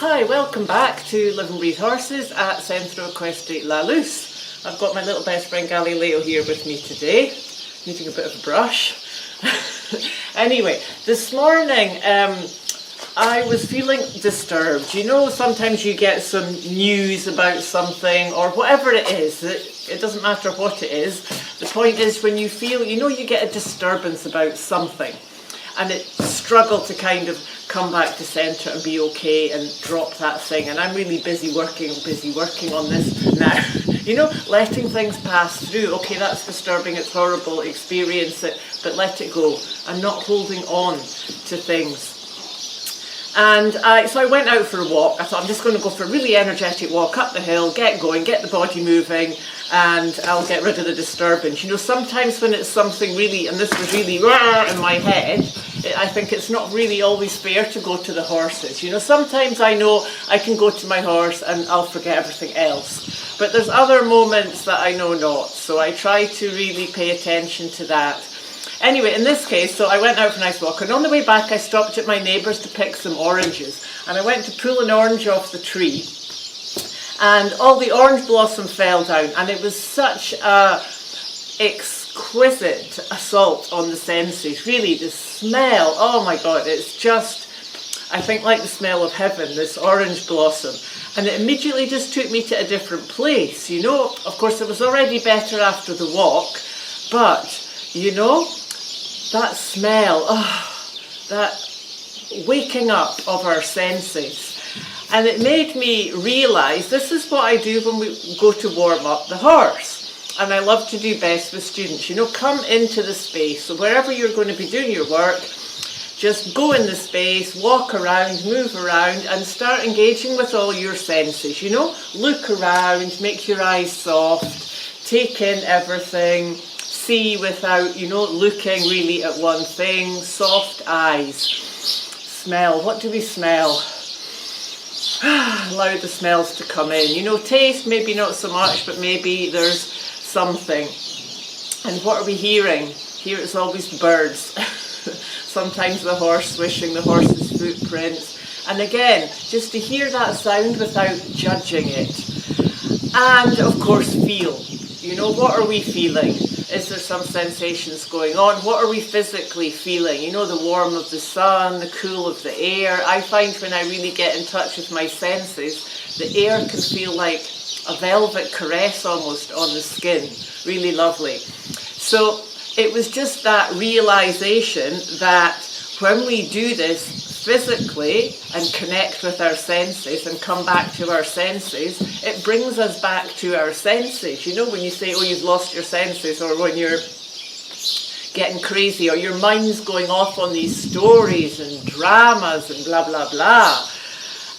Hi, welcome back to Live and Breathe Horses at Centro Equestre La Luz. I've got my little best friend Galileo here with me today, needing a bit of a brush. Anyway, this morning I was feeling disturbed. You know, sometimes you get some news about something or whatever it is. It doesn't matter what it is. The point is when you feel, you know, you get a disturbance about something and it struggle to kind of come back to centre and be okay and drop that thing. And I'm really busy working on this now. You know, letting things pass through. Okay, that's disturbing, it's horrible, experience it, but let it go. I'm not holding on to things. And so I went out for a walk. I thought I'm just going to go for a really energetic walk up the hill, get going, get the body moving, and I'll get rid of the disturbance. You know, sometimes when it's something really, and this was really in my head, I think it's not really always fair to go to the horses. You know, sometimes I know I can go to my horse and I'll forget everything else. But there's other moments that I know not. So I try to really pay attention to that. Anyway, in this case, so I went out for a nice walk, and on the way back I stopped at my neighbour's to pick some oranges, and I went to pull an orange off the tree, and all the orange blossom fell down, and it was such a exquisite assault on the senses. Really, the smell, oh my God, it's just, I think, like the smell of heaven, this orange blossom. And it immediately just took me to a different place, you know. Of course, it was already better after the walk, but, you know, that smell, that waking up of our senses. And it made me realise this is what I do when we go to warm up the horse. And I love to do best with students. You know, come into the space. So wherever you're going to be doing your work, just go in the space, walk around, move around, and start engaging with all your senses. You know, look around, make your eyes soft, take in everything. See without, you know, looking really at one thing. Soft eyes. Smell. What do we smell? Allow the smells to come in. You know, taste, maybe not so much, but maybe there's something. And what are we hearing? Here it's always birds. Sometimes the horse swishing, the horse's footprints. And again, just to hear that sound without judging it. And of course, feel. You know, what are we feeling? Is there some sensations going on? What are we physically feeling? You know, the warmth of the sun, the cool of the air. I find when I really get in touch with my senses, the air can feel like a velvet caress almost on the skin. Really lovely. So it was just that realization that when we do this physically and connect with our senses and come back to our senses, it brings us back to our senses. You know, when you say, oh, you've lost your senses, or when you're getting crazy, or your mind's going off on these stories and dramas and blah, blah, blah.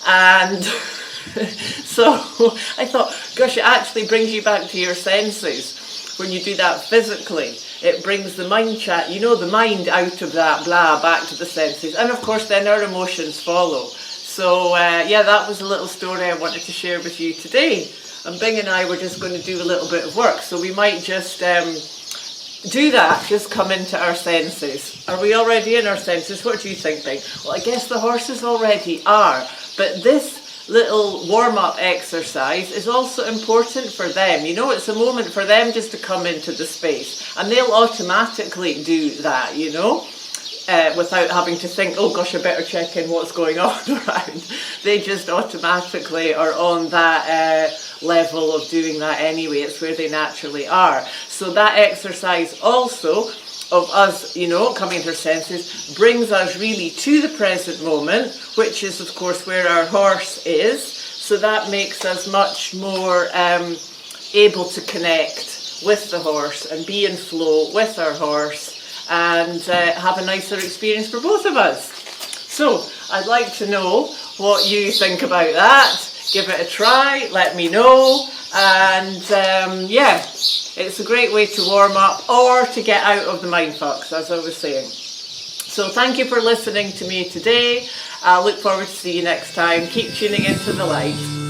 And so I thought, gosh, it actually brings you back to your senses when you do that physically. It brings the mind chat, you know, the mind out of that blah, back to the senses. And of course, then our emotions follow. So, yeah, that was a little story I wanted to share with you today. And Bing and I were just going to do a little bit of work. So we might just do that, just come into our senses. Are we already in our senses? What do you think, Bing? Well, I guess the horses already are. But this little warm-up exercise is also important for them. You know, it's a moment for them just to come into the space, and they'll automatically do that, you know, without having to think, oh gosh, I better check in what's going on around. They just automatically are on that level of doing that anyway. It's where they naturally are. So that exercise also of us, you know, coming into our senses, brings us really to the present moment, which is, of course, where our horse is. So that makes us much more able to connect with the horse and be in flow with our horse and have a nicer experience for both of us. So I'd like to know what you think about that. Give it a try, let me know. And yeah, it's a great way to warm up or to get out of the mindfucks, as I was saying. So thank you for listening to me today. I look forward to see you next time. Keep tuning into the light.